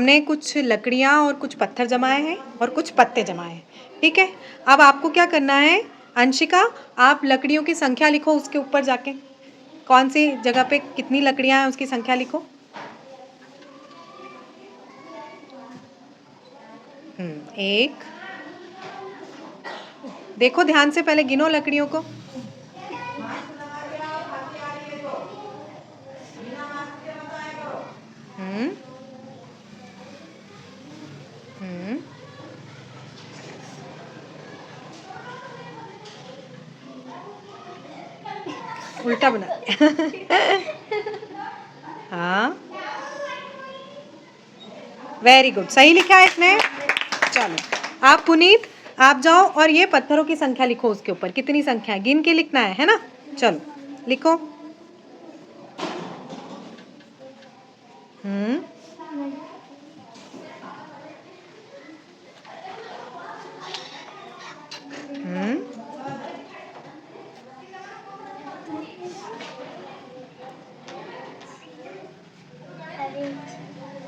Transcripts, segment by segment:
हमने कुछ लकड़ियाँ और कुछ पत्थर जमाए हैं और कुछ पत्ते जमाए हैं, ठीक है। अब आपको क्या करना है, अंशिका आप लकड़ियों की संख्या लिखो उसके ऊपर जाके, कौन सी जगह पे कितनी लकड़ियाँ हैं उसकी संख्या लिखो। एक, देखो ध्यान से पहले गिनो लकड़ियों को। उल्टा बना हाँ वेरी गुड, सही लिखा है इसने। चलो आप पुनीत आप जाओ और ये पत्थरों की संख्या लिखो उसके ऊपर, कितनी संख्या है गिन के लिखना है ना। चलो लिखो।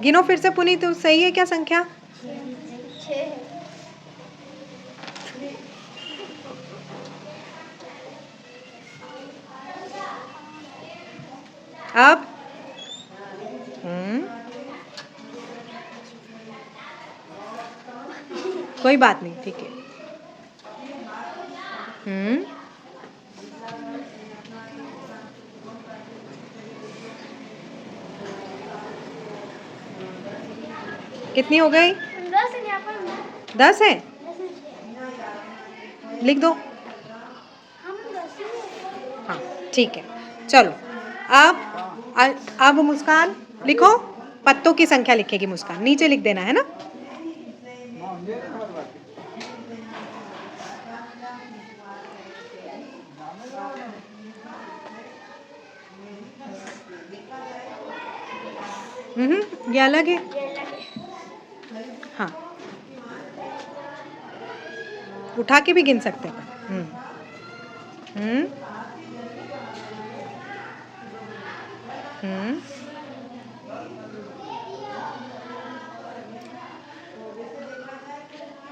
गिनो फिर से पुनीत, तो सही है क्या संख्या? अब कोई बात नहीं, ठीक है। कितनी हो गई? 10 है, लिख दो। हाँ ठीक है, चलो अब मुस्कान लिखो, पत्तों की संख्या लिखेगी मुस्कान, नीचे लिख देना है ना। ये अलग है। हाँ उठा के भी गिन सकते हैं।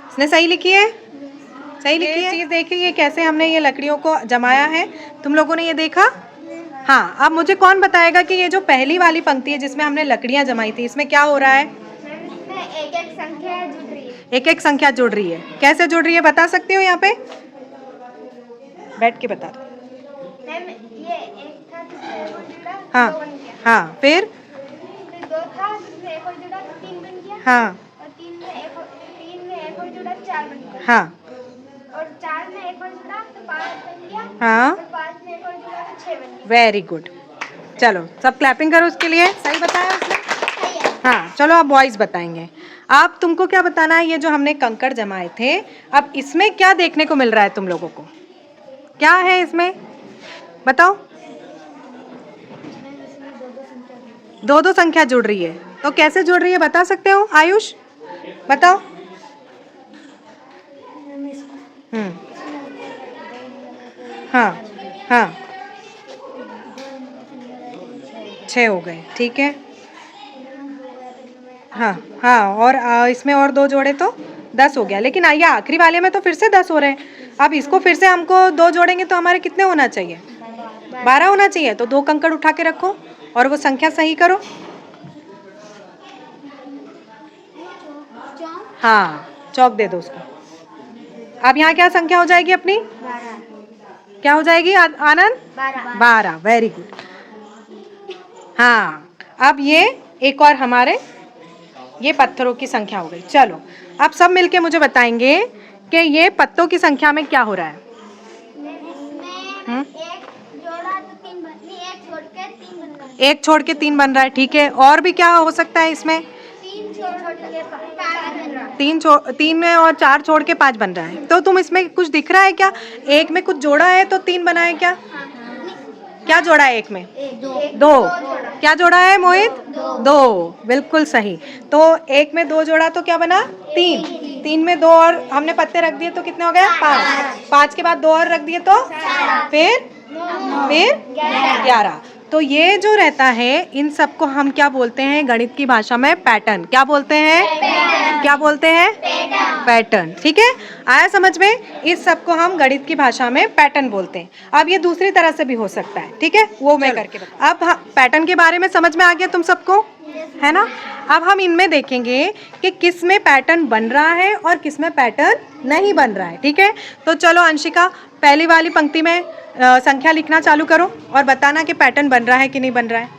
इसने सही लिखी है, सही लिखी है। चीज़ देखिए ये कैसे हमने ये लकड़ियों को जमाया है, तुम लोगों ने ये देखा। हाँ अब मुझे कौन बताएगा कि ये जो पहली वाली पंक्ति है जिसमें हमने लकड़ियां जमाई थी, इसमें क्या हो रहा है? एक एक संख्या जुड़ रही है। एक एक संख्या जुड़ रही है, कैसे जुड़ रही है बता सकते हो? यहाँ पे बैठ के बता दो। ये एक था जिसमें एक और जुड़ा, हाँ दो बन गया। हाँ फिर दो था जिसमें एक और जुड़ा तो 3 बन गया। हाँ और 3 में एक और जुड़ा 4 बन गया। हाँ और 4 में एक और जुड़ा तो 5 बन गया। हाँ और 5 में एक और जुड़ा तो 6 बन गया। वेरी गुड, चलो सब क्लैपिंग करो उसके लिए, सही बताया उसने। हाँ चलो अब बॉयज बताएंगे। आप तुमको क्या बताना है, ये जो हमने कंकड़ जमाए थे अब इसमें क्या देखने को मिल रहा है तुम लोगों को, क्या है इसमें बताओ? दो दो संख्या जुड़ रही है, तो कैसे जुड़ रही है बता सकते हो? आयुष बताओ। हाँ हाँ 6 हो गए, ठीक है। हाँ हाँ और इसमें और 2 जोड़े तो 10 हो गया, लेकिन आइए आखिरी वाले में तो फिर से 10 हो रहे हैं। अब इसको फिर से हमको 2 जोड़ेंगे तो हमारे कितने होना चाहिए? 12 होना चाहिए। तो 2 कंकड़ उठा के रखो और वो संख्या सही करो। हाँ चौक दे दो उसको। अब यहाँ क्या संख्या हो जाएगी अपनी? 12। क्या हो जाएगी आनंद? 12, वेरी गुड। हाँ अब ये एक और हमारे ये पत्थरों की संख्या हो गई। चलो अब सब मिलके मुझे बताएंगे कि ये पत्तों की संख्या में क्या हो रहा है। एक जोड़ा तो 3 बन, नहीं एक छोड़ के 3 बन रहा है। एक छोड़ के 3 बन रहा है, ठीक है। और भी क्या हो सकता है इसमें? 3 छोड़ के 5 बन रहा है। 3 में और 4 छोड़ के 5 बन रहा है। तो तुम इसमें कुछ दिख रहा है क्या? एक में कुछ जोड़ा है तो 3 बना है क्या? क्या जोड़ा है एक में? 2। क्या जोड़ा है मोहित? 2, बिल्कुल सही। तो एक में 2 जोड़ा तो क्या बना? 3 में 2 और हमने पत्ते रख दिए तो कितने हो गए? 5 के बाद 2 और रख दिए तो फिर 11। तो ये जो रहता है इन सबको हम क्या बोलते हैं गणित की भाषा में? पैटर्न। क्या बोलते हैं? क्या बोलते हैं? पैटर्न। ठीक है, आया समझ में? इस सबको हम गणित की भाषा में पैटर्न बोलते हैं। अब ये दूसरी तरह से भी हो सकता है, ठीक है, वो मैं करके बता। अब पैटर्न के बारे में समझ में आ गया तुम सबको, है ना? अब हम इनमें देखेंगे कि किस में पैटर्न बन रहा है और किस में पैटर्न नहीं बन रहा है, ठीक है? तो चलो अंशिका, पहली वाली पंक्ति में संख्या लिखना चालू करो और बताना कि पैटर्न बन रहा है कि नहीं बन रहा है,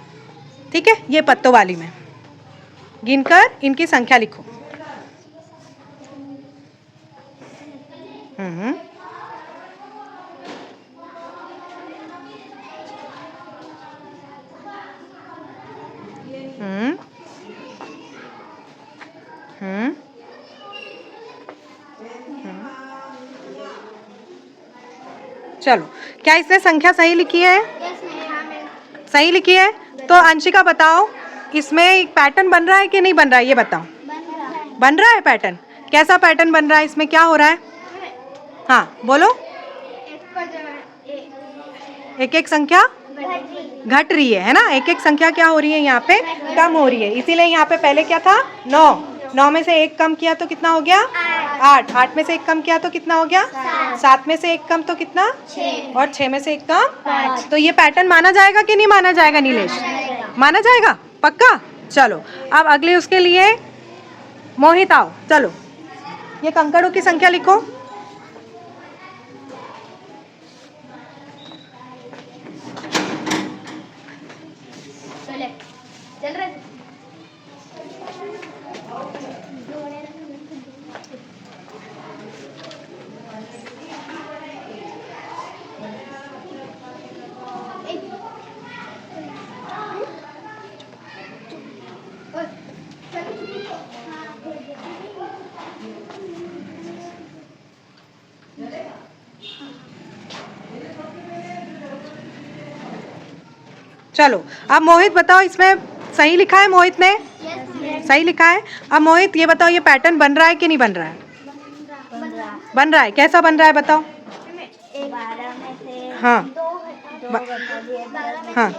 ठीक है? ये पत्तों वाली में गिनकर इनकी संख्या लिखो। हम्म हम्म हम्म चलो, क्या इसने संख्या सही लिखी है? सही लिखी है। तो अंशिका बताओ, इसमें एक पैटर्न बन रहा है कि नहीं बन रहा है, ये बताओ। बन रहा है पैटर्न। कैसा पैटर्न बन रहा है? इसमें क्या हो रहा है? हाँ बोलो। एक एक संख्या घट रही है ना? एक एक संख्या क्या हो रही है यहाँ पे? कम हो रही है। इसीलिए यहाँ पे पहले क्या था? 9 में से एक कम किया तो कितना हो गया? 8 में से एक कम किया तो कितना हो गया? 7 में से एक कम तो कितना? 6 और 6 में से एक कम 5। तो ये पैटर्न माना जाएगा कि नहीं माना जाएगा नीलेश? माना जाएगा पक्का? चलो अब अगले उसके लिए मोहित आओ। चलो ये कंकड़ों की संख्या लिखो। चल रहे चलो अब मोहित बताओ, इसमें सही लिखा है मोहित ने? सही लिखा है। अब मोहित ये बताओ, ये पैटर्न बन रहा है कि नहीं बन रहा है? बन रहा है। कैसा बन रहा है बताओ? हाँ हाँ,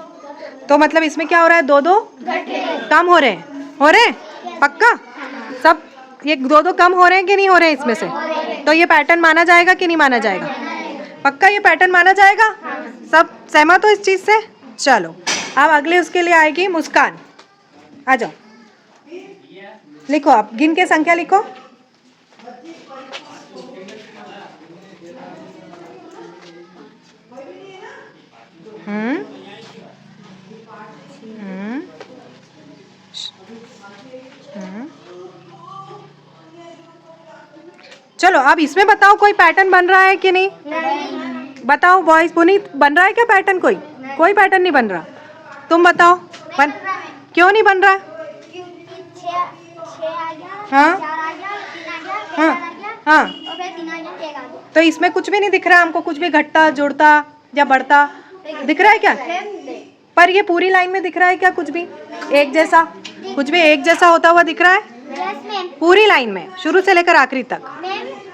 तो मतलब इसमें क्या हो रहा है? 2 कम हो रहे हैं। हो रहे हैं पक्का? सब ये 2 कम हो रहे हैं कि नहीं हो रहे हैं इसमें से? तो ये पैटर्न माना जाएगा कि नहीं माना जाएगा? पक्का ये पैटर्न माना जाएगा? सब सहमत हो इस चीज से? चलो अब अगले उसके लिए आएगी मुस्कान। आ जाओ, लिखो आप, गिन के संख्या लिखो। हम्म हम्म हम्म चलो अब इसमें बताओ कोई पैटर्न बन रहा है कि नहीं? बताओ बॉयज। पुनीत, बन रहा है क्या पैटर्न? कोई पैटर्न नहीं बन रहा। तुम बताओ क्यों नहीं बन रहा? हाँ हाँ हाँ, तो इसमें कुछ भी नहीं दिख रहा हमको, कुछ भी घटता जुड़ता या बढ़ता दिख रहा है क्या? पर ये पूरी लाइन में दिख रहा है क्या? कुछ भी एक जैसा, कुछ भी एक जैसा होता हुआ दिख रहा है पूरी लाइन में, शुरू से लेकर आखिरी तक।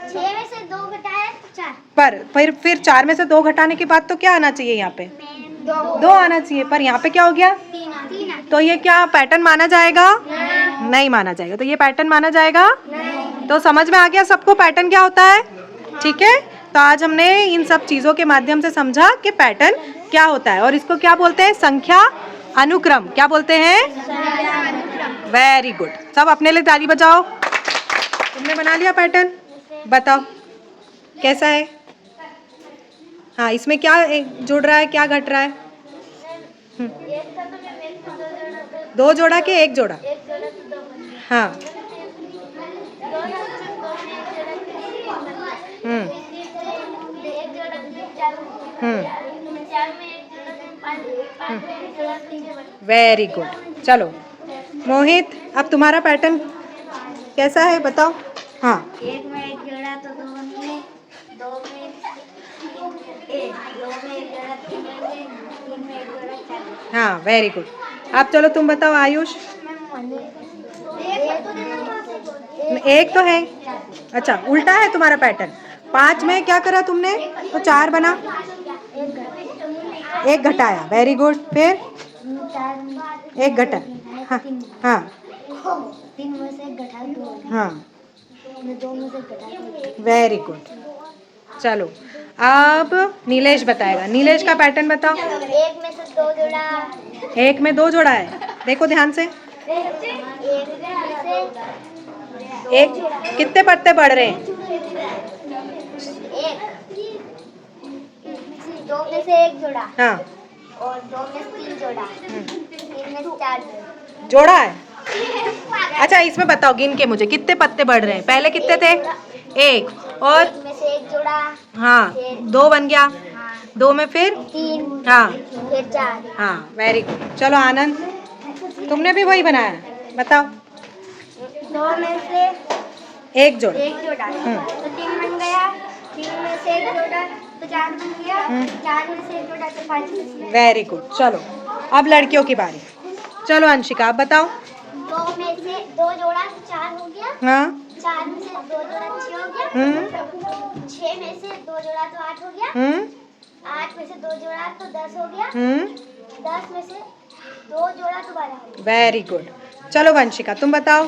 6 में से 2 घटाया तो 4। पर फिर 4 में से 2 घटाने के बाद तो क्या आना चाहिए? यहाँ पे 2 आना चाहिए, पर यहाँ पे क्या हो गया? 3। तो ये क्या पैटर्न माना जाएगा? नहीं माना जाएगा। तो ये पैटर्न माना जाएगा? तो समझ में आ गया सबको पैटर्न क्या होता है? ठीक है, तो आज हमने इन सब चीजों के माध्यम से समझा कि पैटर्न क्या होता है और इसको क्या बोलते हैं? संख्या अनुक्रम। क्या बोलते हैं? Very good. सब अपने लिए ताली बजाओ। तुमने बना लिया पैटर्न? बताओ कैसा है? हाँ, इसमें क्या जुड़ रहा है, क्या घट रहा है? 2 जोड़ा के 1 जोड़ा? हाँ वेरी गुड। चलो मोहित, अब तुम्हारा पैटर्न कैसा है बताओ? हाँ, 1 में 1 जोड़ा तो 2 में 2 में 2 में 1 जोड़ा 3 में 1 जोड़ा 4। हाँ वेरी गुड। अब चलो तुम बताओ आयुष। 1 तो है। अच्छा, उल्टा है तुम्हारा पैटर्न। 5 में क्या करा तुमने? तो 4 बना। एक घटाया, वेरी गुड। फिर 4 एक घटा, हाँ हाँ 3 में से 1 घटा 2, हाँ 2 में से 1 घटा 2। Very good. चलो अब नीलेश बताएगा। नीलेश का पैटर्न बताओ। 1 में से 2 जोड़ा, 1 में 2 जोड़ा है, देखो ध्यान से। 1 में से एक कितने पत्ते पड़ रहे हैं? 2 में से 1 जोड़ा हाँ और 2 में से 3 जोड़ा, 3 में से 4 जोड़ा है। अच्छा इसमें बताओ गिन के मुझे कितने पत्ते बढ़ रहे हैं। पहले कितने थे? 1 और 1 में से 1 जोड़ा, हाँ 2 बन गया, 2 में फिर 3, हाँ फिर 4। हाँ वेरी गुड। चलो आनंद तुमने भी वही बनाया, बताओ। 2 में से एक जोड़, 1 जोड़ा तो 3 बन गया, 3 में से 1 जोड़ा तो 4 बन गया, 4 में से 1 जोड़ा तो 5 बन गया। Very good. चलो अब लड़कियों की बारी। चलो अंशिका आप बताओ। 2 में से 2 जोड़ा तो 4 हो गया, हाँ 4 में से 2 जोड़ा 6 हो गया, 6 में से 2 जोड़ा तो 8 हो गया, 8 में से 2 जोड़ा तो 10 हो गया, 10 में से 2 जोड़ा तो 12 हो गया। Very good. चलो वंशिका तुम बताओ।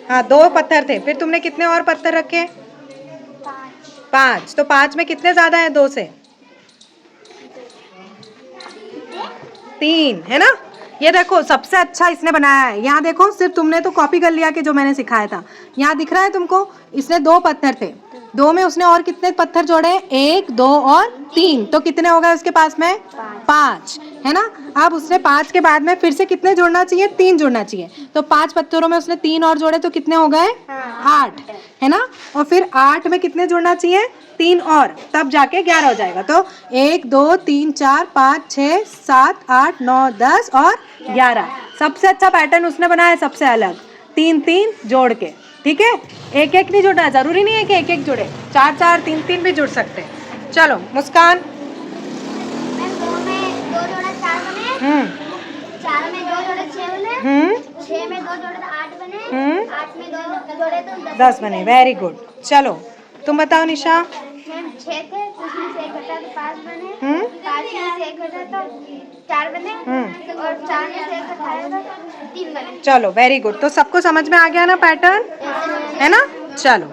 हाँ 2 पत्थर थे, फिर तुमने कितने और पत्थर रखे? 5। तो 5 में कितने ज्यादा है 2 से? 3 है ना। ये देखो सबसे अच्छा इसने बनाया है। यहाँ देखो सिर्फ तुमने तो कॉपी कर लिया कि जो मैंने सिखाया था। यहाँ दिख रहा है तुमको, इसने 2 पत्थर थे, 2 में उसने और कितने पत्थर जोड़े? 1 2 और 3। तो कितने हो गए उसके पास में? 5 है ना। अब उसने 5 के बाद में फिर से कितने जोड़ना चाहिए? 3 जोड़ना चाहिए। तो 5 पत्थरों में उसने 3 और जोड़े तो कितने हो गए? 8 है ना। और फिर 8 में कितने जोड़ना चाहिए? 3 और, तब जाके 11 हो जाएगा। तो 1 2 3 4 5 6 7 8 9 10 और 11। सबसे अच्छा पैटर्न उसने बनाया, सबसे अलग 3 3 जोड़ के। ठीक है, एक एक नहीं जोड़ना, जरूरी नहीं है कि एक एक जोड़े, 4 4 3 3 भी जुड़ सकते हैं। चलो मुस्कान। 2 में 2 जोड़ा 4 बने, 4 में 2 जोड़े 6 बने, 6 में 2 जोड़े तो 8 बने, 8 में 2 जोड़े तो 10 बने। Very good. चलो तुम बताओ निशा। 6 थे तो उसमें से 1 घटा तो 5 बने, 5 में से 1 घटा तो 4 बने, और 4 में से 1 घटाया तो 3 बने। चलो वेरी गुड। तो सबको समझ में आ गया ना पैटर्न, है ना। चलो